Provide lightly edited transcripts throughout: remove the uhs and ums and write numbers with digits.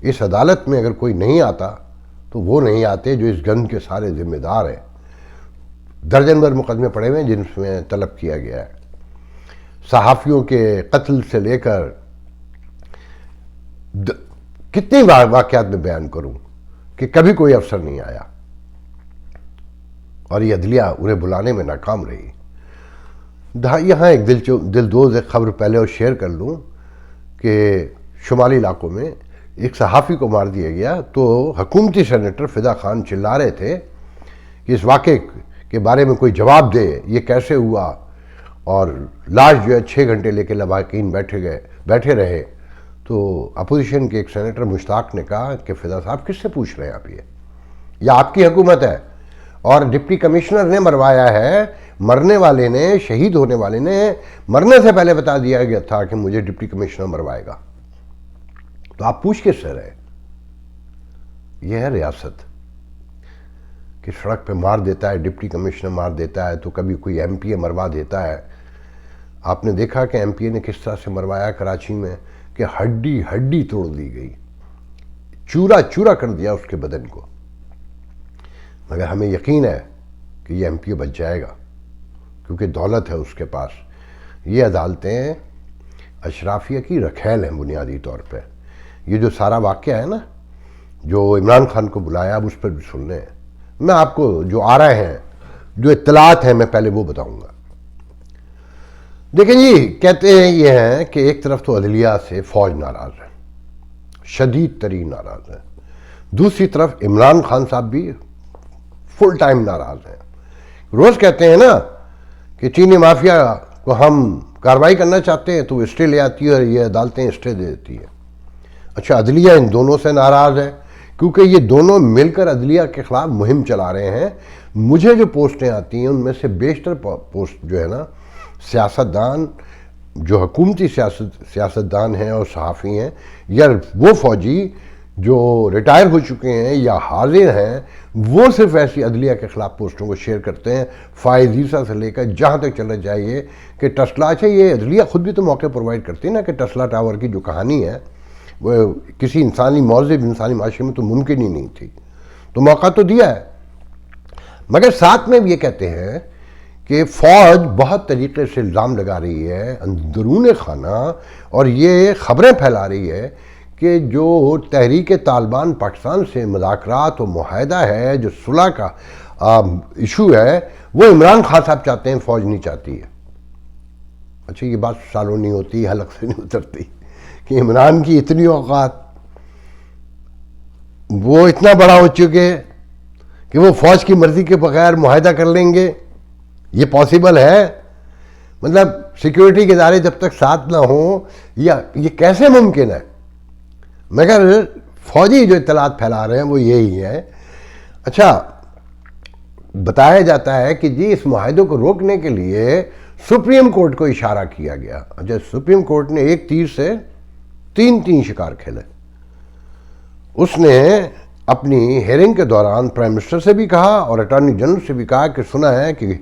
اس عدالت میں اگر کوئی نہیں آتا تو وہ نہیں آتے جو اس گند کے سارے ذمہ دار ہیں. درجن بھر مقدمے پڑے ہوئے ہیں جن میں طلب کیا گیا ہے. صحافیوں کے قتل سے لے کر کتنی واقعات میں بیان کروں کہ کبھی کوئی افسر نہیں آیا اور یہ عدلیہ انہیں بلانے میں ناکام رہی. یہاں ایک دلدوز ایک خبر پہلے اور شیئر کر لوں کہ شمالی علاقوں میں ایک صحافی کو مار دیا گیا تو حکومتی سینیٹر فدا خان چلا رہے تھے کہ اس واقعے کے بارے میں کوئی جواب دے، یہ کیسے ہوا، اور لاش جو ہے 6 گھنٹے لے کے لواحقین بیٹھے رہے. تو اپوزیشن کے ایک سینیٹر مشتاق نے کہا کہ فدا صاحب کس سے پوچھ رہے ہیں آپ، یہ آپ کی حکومت ہے اور ڈپٹی کمشنر نے مروایا ہے. مرنے والے نے، شہید ہونے والے نے مرنے سے پہلے بتا دیا گیا تھا کہ مجھے ڈپٹی کمشنر مروائے گا، تو آپ پوچھ کس سے رہے؟ یہ ہے ریاست کہ سڑک پہ مار دیتا ہے، ڈپٹی کمشنر مار دیتا ہے، تو کبھی کوئی ایم پی اے مروا دیتا ہے. آپ نے دیکھا کہ ایم پی اے نے کس طرح سے مروایا کراچی میں کہ ہڈی توڑ دی گئی، چورا چورا کر دیا اس کے بدن کو. مگر ہمیں یقین ہے کہ یہ ایم پی اے بچ جائے گا کیونکہ دولت ہے اس کے پاس. یہ عدالتیں اشرافیہ کی رکھیل ہیں بنیادی طور پہ. یہ جو سارا واقعہ ہے نا، جو عمران خان کو بلایا، اب اس پر بھی سن لیں. میں آپ کو جو آ رہے ہیں، جو اطلاعات ہیں، میں پہلے وہ بتاؤں گا. دیکھیں جی، کہتے ہیں یہ ہیں کہ ایک طرف تو عدلیہ سے فوج ناراض ہے، شدید ترین ناراض ہے. دوسری طرف عمران خان صاحب بھی فل ٹائم ناراض ہیں. روز کہتے ہیں نا کہ چینی مافیا کو ہم کارروائی کرنا چاہتے ہیں تو وہ اسٹے لے آتی ہے اور یہ عدالتیں اسٹے دے دیتی ہیں. اچھا، عدلیہ ان دونوں سے ناراض ہے کیونکہ یہ دونوں مل کر عدلیہ کے خلاف مہم چلا رہے ہیں. مجھے جو پوسٹیں آتی ہیں ان میں سے بیشتر پوسٹ جو ہے نا، سیاستدان، جو حکومتی سیاستدان ہیں اور صحافی ہیں، یا وہ فوجی جو ریٹائر ہو چکے ہیں یا حاضر ہیں، وہ صرف ایسی عدلیہ کے خلاف پوسٹوں کو شیئر کرتے ہیں. فائز عیسیٰ سے لے کر جہاں تک چلا جائیے کہ ٹسلا، اچھا یہ عدلیہ خود بھی تو موقع پرووائڈ کرتی ہے نا کہ ٹسلا ٹاور کی جو کہانی ہے وہ کسی انسانی مہذب انسانی معاشرے میں تو ممکن ہی نہیں تھی، تو موقع تو دیا ہے. مگر ساتھ میں بھی یہ کہتے ہیں کہ فوج بہت طریقے سے الزام لگا رہی ہے اندرون خانہ اور یہ خبریں پھیلا رہی ہے کہ جو تحریک طالبان پاکستان سے مذاکرات و معاہدہ ہے، جو صلح کا ایشو ہے، وہ عمران خان صاحب چاہتے ہیں، فوج نہیں چاہتی ہے. اچھا، یہ بات سالوں نہیں ہوتی، حلق سے نہیں اترتی کہ عمران کی اتنی اوقات، وہ اتنا بڑا ہو چکے کہ وہ فوج کی مرضی کے بغیر معاہدہ کر لیں گے. یہ پاسبل ہے؟ مطلب سیکیورٹی کے ادارے جب تک ساتھ نہ ہوں، یہ کیسے ممکن ہے؟ مگر فوجی جو اطلاعات پھیلا رہے ہیں وہ یہی ہے. اچھا، بتایا جاتا ہے کہ جی اس معاہدے کو روکنے کے لیے سپریم کورٹ کو اشارہ کیا گیا. اچھا، سپریم کورٹ نے ایک تیر سے تین شکار کھیلے. اس نے اپنی ہیئرنگ کے دوران پرائم منسٹر سے بھی کہا اور اٹارنی جنرل سے بھی کہا کہ سنا ہے کہ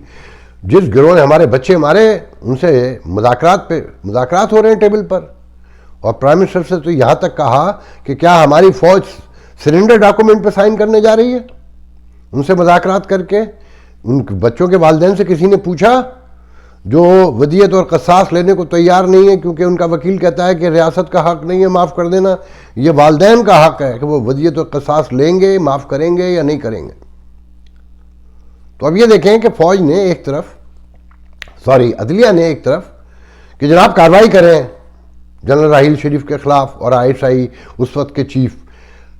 جس گروہ نے ہمارے بچے مارے ان سے مذاکرات ہو رہے ہیں ٹیبل پر. اور پرائم منسٹر سے تو یہاں تک کہا کہ کیا ہماری فوج سرنڈر ڈاکومنٹ پہ سائن کرنے جا رہی ہے؟ ان سے مذاکرات کر کے ان بچوں کے والدین سے کسی نے پوچھا جو ودیت اور قصاص لینے کو تیار نہیں ہے کیونکہ ان کا وکیل کہتا ہے کہ ریاست کا حق نہیں ہے معاف کر دینا، یہ والدین کا حق ہے کہ وہ ودیت اور قصاص لیں گے، معاف کریں گے یا نہیں کریں گے. تو اب یہ دیکھیں کہ فوج نے ایک طرف، عدلیہ نے ایک طرف کہ جناب کارروائی کریں جنرل راحیل شریف کے خلاف اور ISI اس وقت کے چیف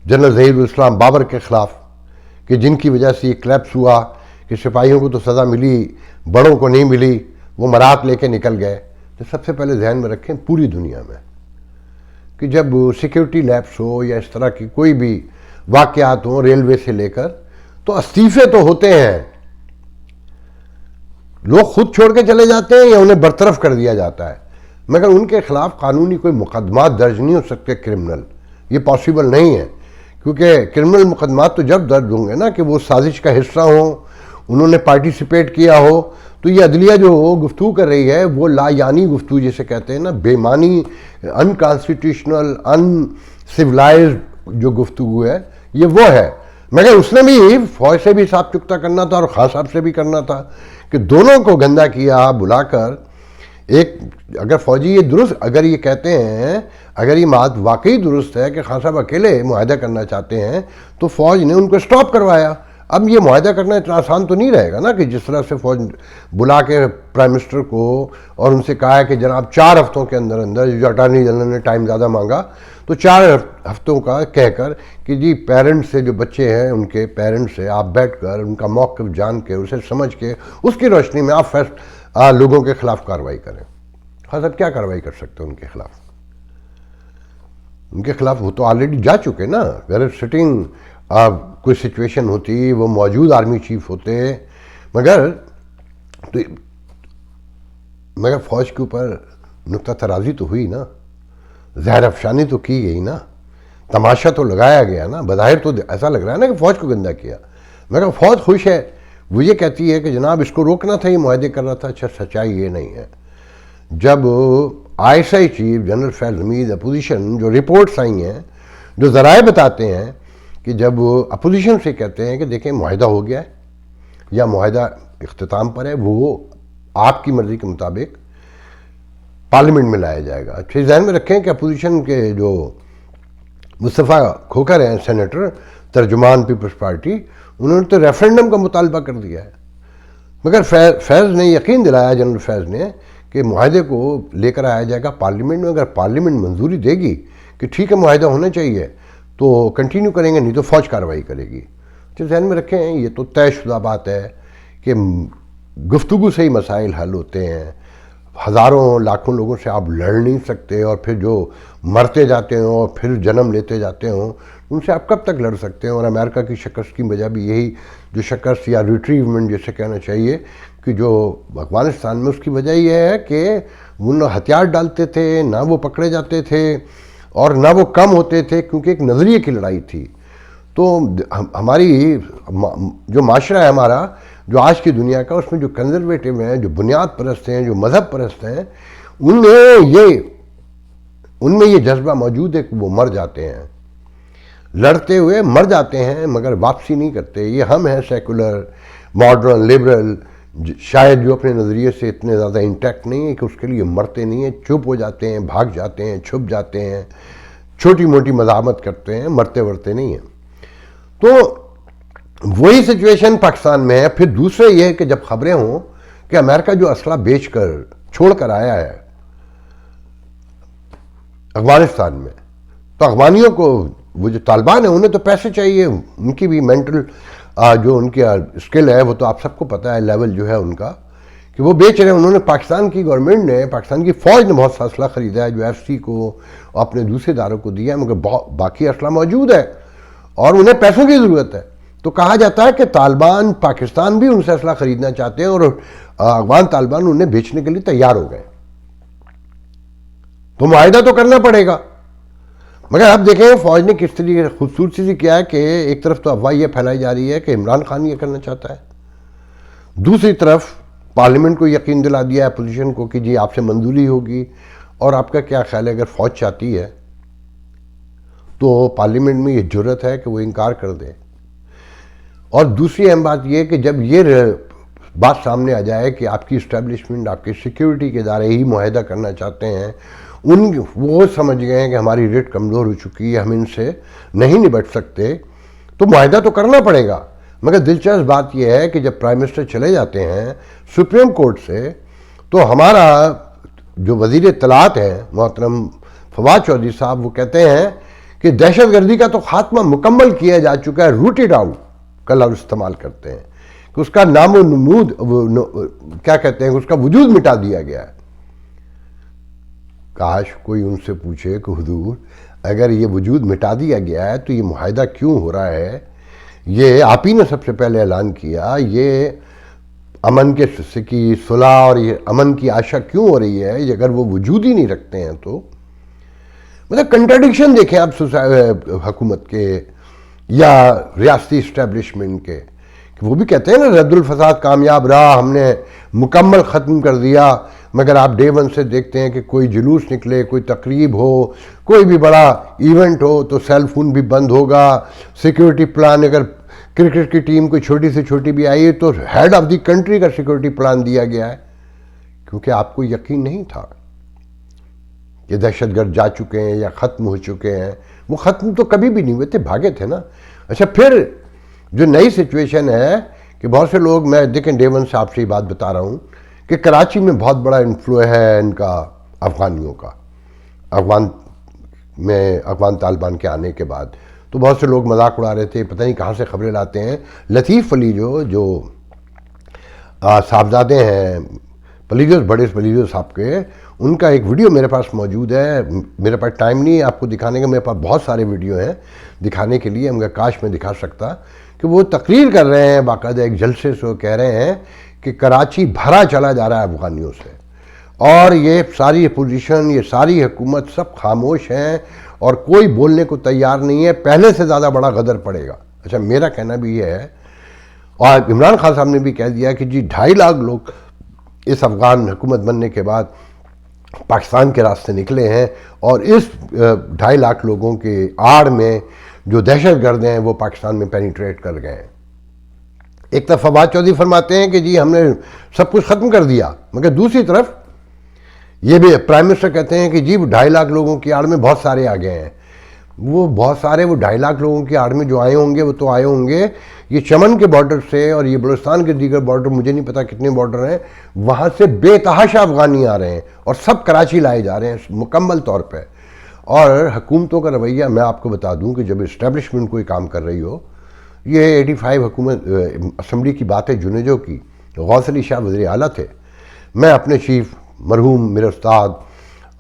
جنرل ظہیر الاسلام بابر کے خلاف کہ جن کی وجہ سے یہ کلیپس ہوا کہ سپاہیوں کو تو سزا ملی، بڑوں کو نہیں ملی، وہ مرات لے کے نکل گئے. تو سب سے پہلے ذہن میں رکھیں پوری دنیا میں کہ جب سیکیورٹی لیپس ہو یا اس طرح کی کوئی بھی واقعات ہوں ریلوے سے لے کر، تو استعفے تو ہوتے ہیں. لوگ خود چھوڑ کے چلے جاتے ہیں یا انہیں برطرف کر دیا جاتا ہے، مگر ان کے خلاف قانونی کوئی مقدمات درج نہیں ہو سکتے کرمنل. یہ پاسبل نہیں ہے کیونکہ کرمنل مقدمات تو جب درج ہوں گے نا کہ وہ سازش کا حصہ ہوں، انہوں نے پارٹیسپیٹ کیا ہو. تو یہ عدلیہ جو گفتگو کر رہی ہے وہ لا یعنی گفتگو جسے کہتے ہیں نا، بے معنی، ان کانسٹیٹیوشنل، ان سیولائزڈ جو گفتگو ہے یہ وہ ہے. مگر اس نے بھی فوج سے بھی صاف چکتا کرنا تھا اور خان صاحب سے بھی کرنا تھا کہ دونوں کو گندا کیا بلا کر. ایک اگر فوجی یہ درست اگر یہ کہتے ہیں، اگر یہ بات واقعی درست ہے کہ خان صاحب اکیلے معاہدہ کرنا چاہتے ہیں تو فوج نے ان کو سٹاپ کروایا. اب یہ معاہدہ کرنا اتنا آسان تو نہیں رہے گا نا کہ جس طرح سے فوج بلا کے پرائم منسٹر کو اور ان سے کہا ہے کہ جناب 4 ہفتوں کے اندر اندر، جو اٹارنی جنرل نے ٹائم زیادہ مانگا تو 4 ہفتوں کا کہہ کر کہ جی پیرنٹس سے، جو بچے ہیں ان کے پیرنٹس سے آپ بیٹھ کر ان کا موقف جان کے اسے سمجھ کے اس کی روشنی میں آپ لوگوں کے خلاف کارروائی کریں. حضرت کیا کارروائی کر سکتے ہیں ان کے خلاف؟ ان کے خلاف وہ تو آلریڈی جا چکے نا. ویئر سٹنگ کوئی سچویشن ہوتی، وہ موجود آرمی چیف ہوتے، مگر فوج کے اوپر نکتہ ترازی تو ہوئی نا، زہر افشانی تو کی گئی نا، تماشا تو لگایا گیا نا. بظاہر تو ایسا لگ رہا ہے نا کہ فوج کو گندا کیا، مگر فوج خوش ہے. وہ یہ کہتی ہے کہ جناب اس کو روکنا تھا، یہ معاہدے کر رہا تھا. اچھا، سچائی یہ نہیں ہے. جب ISI چیف جنرل فیض حمید اپوزیشن، جو رپورٹس آئی ہیں، جو ذرائع بتاتے ہیں کہ جب اپوزیشن سے کہتے ہیں کہ دیکھیں معاہدہ ہو گیا ہے یا معاہدہ اختتام پر ہے، وہ آپ کی مرضی کے مطابق پارلیمنٹ میں لایا جائے گا. اچھا ذہن میں رکھیں کہ اپوزیشن کے جو مصطفیٰ کھوکھر ہیں سینیٹر، ترجمان پیپلز پارٹی، انہوں نے تو ریفرنڈم کا مطالبہ کر دیا ہے. مگر فیض نے یقین دلایا، جنرل فیض نے، کہ معاہدے کو لے کر آیا جائے گا پارلیمنٹ میں. اگر پارلیمنٹ منظوری دے گی کہ ٹھیک ہے معاہدہ ہونا چاہیے تو کنٹینیو کریں گے، نہیں تو فوج کارروائی کرے گی. تو ذہن میں رکھیں یہ تو طے شدہ بات ہے کہ گفتگو سے ہی مسائل حل ہوتے ہیں. ہزاروں لاکھوں لوگوں سے آپ لڑ نہیں سکتے، اور پھر جو مرتے جاتے ہوں اور پھر جنم لیتے جاتے ہوں ان سے آپ کب تک لڑ سکتے ہیں؟ اور امریکہ کی شکست کی وجہ بھی یہی، جو شکست یا ریٹریومنٹ جسے کہنا چاہیے، کہ جو افغانستان میں، اس کی وجہ یہ ہے کہ وہ نہ ہتھیار ڈالتے تھے، نہ وہ پکڑے جاتے تھے، اور نہ وہ کم ہوتے تھے، کیونکہ ایک نظریے کی لڑائی تھی. تو ہماری جو معاشرہ ہے ہمارا، جو آج کی دنیا کا، اس میں جو کنزرویٹو ہیں، جو بنیاد پرست ہیں، جو مذہب پرست ہیں، ان میں یہ جذبہ موجود ہے کہ وہ مر جاتے ہیں، لڑتے ہوئے مر جاتے ہیں، مگر واپسی نہیں کرتے. یہ ہم ہیں سیکولر، ماڈرن، لبرل، شاید جو اپنے نظریے سے اتنے زیادہ انٹیکٹ نہیں ہے کہ اس کے لیے مرتے نہیں ہیں، چپ ہو جاتے ہیں، بھاگ جاتے ہیں، چھپ جاتے ہیں، چھوٹی موٹی مزاحمت کرتے ہیں، مرتے ورتے نہیں ہیں. تو وہی سچویشن پاکستان میں ہے. پھر دوسرے یہ ہے کہ جب خبریں ہوں کہ امریکہ جو اسلحہ بیچ کر چھوڑ کر آیا ہے افغانستان میں، تو افغانیوں کو، وہ جو طالبان ہیں، انہیں تو پیسے چاہیے. ان کی بھی مینٹل جو ان کی اسکل ہے، وہ تو آپ سب کو پتہ ہے لیول جو ہے ان کا، کہ وہ بیچ رہے ہیں. انہوں نے، پاکستان کی گورنمنٹ نے، پاکستان کی فوج نے بہت سا اسلحہ خریدا ہے، جو FCC کو اپنے دوسرے اداروں کو دیا ہے، مگر باقی اسلحہ موجود ہے اور انہیں پیسوں کی ضرورت ہے. تو کہا جاتا ہے کہ طالبان، پاکستان بھی ان سے اسلحہ خریدنا چاہتے ہیں، اور افغان طالبان انہیں بیچنے کے لیے تیار ہو گئے. تو معاہدہ تو کرنا پڑے گا. مگر اب دیکھیں فوج نے کس طریقے خوبصورتی سے کیا ہے کہ ایک طرف تو افواہ یہ پھیلائی جا رہی ہے کہ عمران خان یہ کرنا چاہتا ہے، دوسری طرف پارلیمنٹ کو یقین دلا دیا ہے اپوزیشن کو کہ جی آپ سے منظوری ہوگی. اور آپ کا کیا خیال ہے، اگر فوج چاہتی ہے تو پارلیمنٹ میں یہ جرت ہے کہ وہ انکار کر دے؟ اور دوسری اہم بات یہ کہ جب یہ بات سامنے آ جائے کہ آپ کی اسٹیبلشمنٹ، آپ کے سیکیورٹی کے ادارے ہی معاہدہ کرنا چاہتے ہیں، وہ سمجھ گئے ہیں کہ ہماری ریٹ کمزور ہو چکی ہے، ہم ان سے نہیں نبٹ سکتے، تو معاہدہ تو کرنا پڑے گا. مگر دلچسپ بات یہ ہے کہ جب پرائم منسٹر چلے جاتے ہیں سپریم کورٹ سے، تو ہمارا جو وزیر اطلاعات ہیں محترم فواد چودھری صاحب، وہ کہتے ہیں کہ دہشت گردی کا تو خاتمہ مکمل کیا جا چکا ہے، روٹڈ آؤٹ کا لفظ استعمال کرتے ہیں کہ اس کا نام و نمود، کیا کہتے ہیں، اس کا وجود مٹا دیا گیا ہے. کاش کوئی ان سے پوچھے کہ حضور اگر یہ وجود مٹا دیا گیا ہے تو یہ معاہدہ کیوں ہو رہا ہے؟ یہ آپ ہی نے سب سے پہلے اعلان کیا، یہ امن کے کی صلح اور یہ امن کی آشا کیوں ہو رہی ہے؟ اگر وہ وجود ہی نہیں رکھتے ہیں تو مطلب کنٹراڈکشن دیکھیں آپ حکومت کے یا ریاستی اسٹیبلشمنٹ کے، کہ وہ بھی کہتے ہیں نا رد الفساد کامیاب رہا، ہم نے مکمل ختم کر دیا، مگر آپ ڈے ون سے دیکھتے ہیں کہ کوئی جلوس نکلے، کوئی تقریب ہو، کوئی بھی بڑا ایونٹ ہو تو سیل فون بھی بند ہوگا، سیکیورٹی پلان، اگر کرکٹ کی ٹیم کوئی چھوٹی سے چھوٹی بھی آئی ہے تو ہیڈ آف دی کنٹری کا سیکیورٹی پلان دیا گیا ہے، کیونکہ آپ کو یقین نہیں تھا کہ دہشت گرد جا چکے ہیں یا ختم ہو چکے ہیں۔ وہ ختم تو کبھی بھی نہیں ہوئے تھے، بھاگے تھے نا۔ اچھا پھر جو نئی سچویشن ہے کہ بہت سے لوگ، میں دیکھیں ڈے ون سے آپ سے یہ بات بتا رہا ہوں کہ کراچی میں بہت بڑا انفلو ہے ان کا، افغانیوں کا، افغان طالبان کے آنے کے بعد، تو بہت سے لوگ مذاق اڑا رہے تھے، پتہ نہیں کہاں سے خبریں لاتے ہیں۔ لطیف علی جو صاحبزادے ہیں پلیجوس، بڑے پلیجوس صاحب کے، ان کا ایک ویڈیو میرے پاس موجود ہے، میرے پاس ٹائم نہیں ہے آپ کو دکھانے کا، میرے پاس بہت سارے ویڈیو ہیں دکھانے کے لیے، مگر کاش میں دکھا سکتا، کہ وہ تقریر کر رہے ہیں باقاعدہ ایک جلسے سے، وہ کہہ رہے ہیں کہ کراچی بھرا چلا جا رہا ہے افغانیوں سے، اور یہ ساری اپوزیشن، یہ ساری حکومت سب خاموش ہیں اور کوئی بولنے کو تیار نہیں ہے، پہلے سے زیادہ بڑا غدر پڑے گا۔ اچھا میرا کہنا بھی یہ ہے، اور عمران خان صاحب نے بھی کہہ دیا کہ جی 2.5 لاکھ لوگ اس افغان حکومت بننے کے بعد پاکستان کے راستے نکلے ہیں، اور اس 2.5 لاکھ لوگوں کے آڑ میں جو دہشت گرد ہیں وہ پاکستان میں پینیٹریٹ کر گئے ہیں۔ ایک طرف فواد چودھری فرماتے ہیں کہ جی ہم نے سب کچھ ختم کر دیا، مگر دوسری طرف یہ بھی پرائم منسٹر کہتے ہیں کہ جی 2.5 لاکھ لوگوں کی آڑ میں بہت سارے آ گئے ہیں۔ وہ بہت سارے، وہ 2.5 لاکھ لوگوں کی آڑ میں جو آئے ہوں گے وہ تو آئے ہوں گے یہ چمن کے بارڈر سے، اور یہ بلوچستان کے دیگر بارڈر، مجھے نہیں پتا کتنے بارڈر ہیں، وہاں سے بے تحاشا افغانی آ رہے ہیں اور سب کراچی لائے جا رہے ہیں مکمل طور پہ۔ اور حکومتوں کا رویہ، میں آپ کو بتا دوں کہ جب اسٹیبلشمنٹ کوئی کام کر رہی ہو، یہ 85 حکومت اسمبلی کی بات ہے جنیجو کی، غوث علی شاہ وزیر اعلیٰ تھے، میں اپنے چیف مرحوم میرے استاد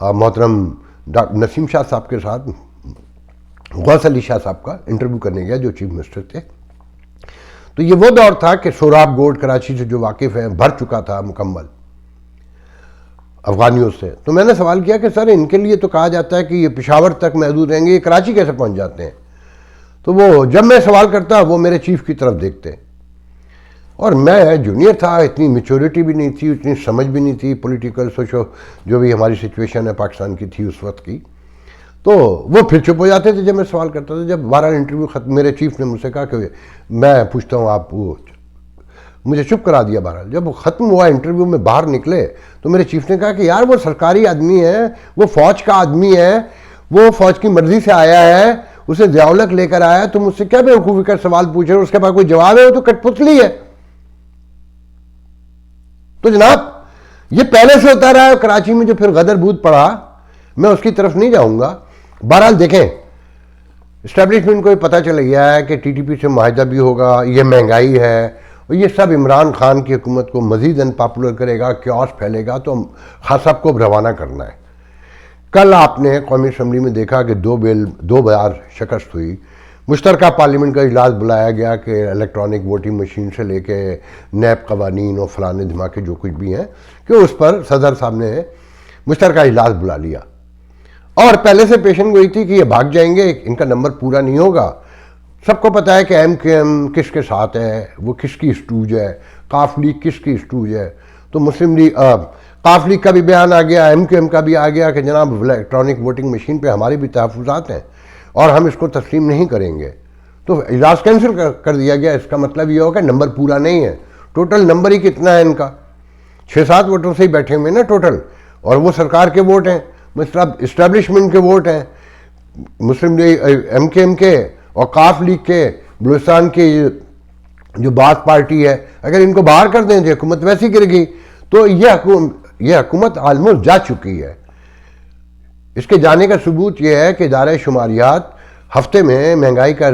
محترم ڈاکٹر نسیم شاہ صاحب کے ساتھ غوث علی شاہ صاحب کا انٹرویو کرنے گیا جو چیف منسٹر تھے، تو یہ وہ دور تھا کہ سوراب گوڈ کراچی سے جو واقف ہیں بھر چکا تھا مکمل افغانیوں سے۔ تو میں نے سوال کیا کہ سر ان کے لیے تو کہا جاتا ہے کہ یہ پشاور تک محدود رہیں گے، یہ کراچی کیسے پہنچ جاتے ہیں؟ تو وہ جب میں سوال کرتا وہ میرے چیف کی طرف دیکھتے، اور میں جونیئر تھا، اتنی میچورٹی بھی نہیں تھی، اتنی سمجھ بھی نہیں تھی پولیٹیکل سوچو جو بھی ہماری سچویشن ہے پاکستان کی تھی اس وقت کی، تو وہ پھر چپ ہو جاتے تھے جب میں سوال کرتا تھا۔ جب 12 انٹرویو ختم، میرے چیف نے مجھ سے کہا کہ میں پوچھتا ہوں آپ، وہ مجھے چپ کرا دیا 12۔ جب وہ ختم ہوا انٹرویو میں باہر نکلے تو میرے چیف نے کہا کہ یار وہ سرکاری آدمی ہے، وہ فوج کا آدمی ہے، وہ فوج کی مرضی سے آیا ہے، اسے ضیاء لے کر آیا، تم اس سے کیا بیوقوفی کا سوال پوچھ رہے ہو؟ اس کے پاس کوئی جواب ہے؟ وہ تو کٹ پتلی ہے۔ تو جناب یہ پہلے سے ہوتا رہا ہے کراچی میں، جو پھر غدر بود پڑا، میں اس کی طرف نہیں جاؤں گا۔ بہرحال دیکھیں، اسٹیبلشمنٹ کو پتہ چل گیا ہے کہ ٹی ٹی پی سے معاہدہ بھی ہوگا، یہ مہنگائی ہے، اور یہ سب عمران خان کی حکومت کو مزید ان پاپولر کرے گا، کیوس پھیلے گا، تو خان صاحب کو روانہ کرنا ہے۔ کل آپ نے قومی اسمبلی میں دیکھا کہ 2 بار شکست ہوئی، مشترکہ پارلیمنٹ کا اجلاس بلایا گیا کہ الیکٹرانک ووٹنگ مشین سے لے کے نیب قوانین اور فلانے دھماکے جو کچھ بھی ہیں، کہ اس پر صدر صاحب نے مشترکہ اجلاس بلا لیا، اور پہلے سے پیشن گوئی تھی کہ یہ بھاگ جائیں گے، ان کا نمبر پورا نہیں ہوگا۔ سب کو پتہ ہے کہ ایم کیو ایم کس کے ساتھ ہے، وہ کس کی اسٹوج ہے، قاف لیگ کس کی اسٹوج ہے، تو مسلم لیگ، قاف لیگ کا بھی بیان آ گیا، ایم کیو ایم کا بھی آ گیا کہ جناب الیکٹرانک ووٹنگ مشین پہ ہمارے بھی تحفظات ہیں اور ہم اس کو تسلیم نہیں کریں گے، تو اجلاس کینسل کر دیا گیا۔ اس کا مطلب یہ ہوگا کہ نمبر پورا نہیں ہے۔ ٹوٹل نمبر ہی کتنا ہے ان کا؟ 6-7 ووٹر سے ہی بیٹھے ہوئے نا ٹوٹل، اور وہ سرکار کے ووٹ ہیں، مطلب اسٹیبلشمنٹ کے ووٹ ہیں، مسلم لیگ، ایم کے ایم کے اور قاف لیگ کے، بلوچستان کی جو بات پارٹی ہے، اگر ان کو باہر کر دیں تو حکومت ویسی گر گئی۔ تو یہ حکومت آلموسٹ جا چکی ہے۔ اس کے جانے کا ثبوت یہ ہے کہ ادارہ شماریات ہفتے میں مہنگائی کا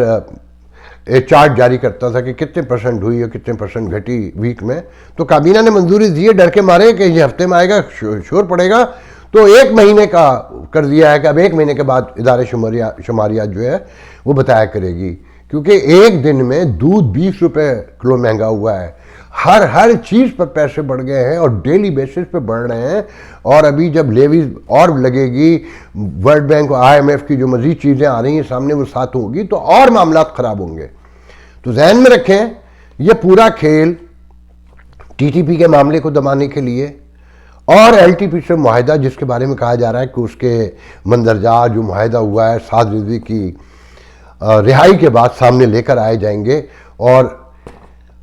ایک چارٹ جاری کرتا تھا کہ کتنے پرسنٹ ہوئی اور کتنے پرسنٹ گھٹی ویک میں، تو کابینہ نے منظوری دی ہے، ڈر کے مارے کہ یہ ہفتے میں آئے گا شور پڑے گا، تو 1 مہینے کا کر دیا ہے کہ اب 1 مہینے کے بعد ادارہ شماریات جو ہے وہ بتایا کرے گی، کیونکہ ایک دن میں دودھ 20 روپے کلو مہنگا ہوا ہے، ہر چیز پر پیسے بڑھ گئے ہیں اور ڈیلی بیسس پہ بڑھ رہے ہیں، اور ابھی جب لیویز اور لگے گی، ورلڈ بینک اور IMF کی جو مزید چیزیں آ رہی ہیں سامنے وہ ساتھ ہوگی، تو اور معاملات خراب ہوں گے۔ تو ذہن میں رکھیں یہ پورا کھیل ٹی ٹی پی کے معاملے کو دبانے کے لیے اور ایل ٹی پی سے معاہدہ جس کے بارے میں کہا جا رہا ہے کہ اس کے مندرجہ جو معاہدہ ہوا ہے سعد رضوی کی رہائی کے بعد سامنے لے کر آئے جائیں گے، اور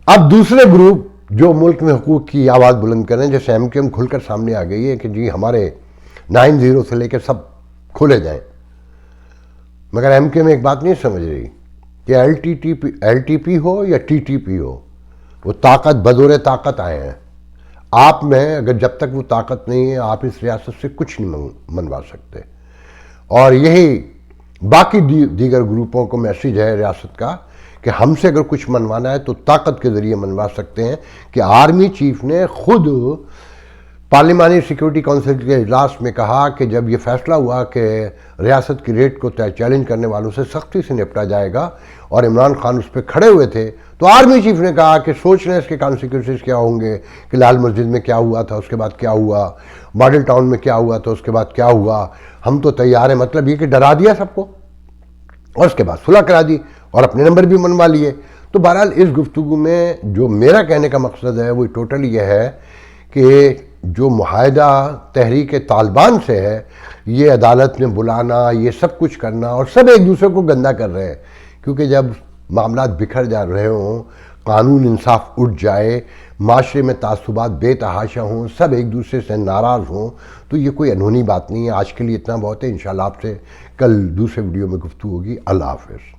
اب دوسرے گروپ جو ملک میں حقوق کی آواز بلند کریں، جیسے ایم کیو ایم کھل کر سامنے آ گئی ہے کہ جی ہمارے 9-0 سے لے کے سب کھولے جائیں، مگر ایم کیو ایم ایک بات نہیں سمجھ رہی کہ ایل ٹی پی ہو یا ٹی ٹی پی ہو، وہ طاقت بدور طاقت آئے ہیں آپ میں، اگر جب تک وہ طاقت نہیں ہے آپ اس ریاست سے کچھ نہیں منوا سکتے، اور یہی باقی دیگر گروپوں کو میسیج ہے ریاست کا کہ ہم سے اگر کچھ منوانا ہے تو طاقت کے ذریعے منوا سکتے ہیں، کہ آرمی چیف نے خود پارلیمانی سیکیورٹی کونسل کے اجلاس میں کہا کہ جب یہ فیصلہ ہوا کہ ریاست کی ریٹ کو چیلنج کرنے والوں سے سختی سے نپٹا جائے گا اور عمران خان اس پہ کھڑے ہوئے تھے، تو آرمی چیف نے کہا کہ سوچ رہے ہیں اس کے کانسیکوینسز کیا ہوں گے، کہ لال مسجد میں کیا ہوا تھا، اس کے بعد کیا ہوا، ماڈل ٹاؤن میں کیا ہوا تھا، اس کے بعد کیا ہوا، ہم تو تیار ہیں، مطلب یہ کہ ڈرا دیا سب کو اور اس کے بعد صلح کرا دی اور اپنے نمبر بھی منوا لیے۔ تو بہرحال اس گفتگو میں جو میرا کہنے کا مقصد ہے وہ ٹوٹل یہ ہے کہ جو معاہدہ تحریک طالبان سے ہے، یہ عدالت میں بلانا، یہ سب کچھ کرنا، اور سب ایک دوسرے کو گندا کر رہے ہیں، کیونکہ جب معاملات بکھر جا رہے ہوں، قانون انصاف اٹھ جائے، معاشرے میں تعصبات بے تحاشا ہوں، سب ایک دوسرے سے ناراض ہوں، تو یہ کوئی انہونی بات نہیں ہے۔ آج کے لیے اتنا بہت ہے، انشاءاللہ آپ سے کل دوسرے ویڈیو میں گفتگو ہوگی۔ اللہ حافظ۔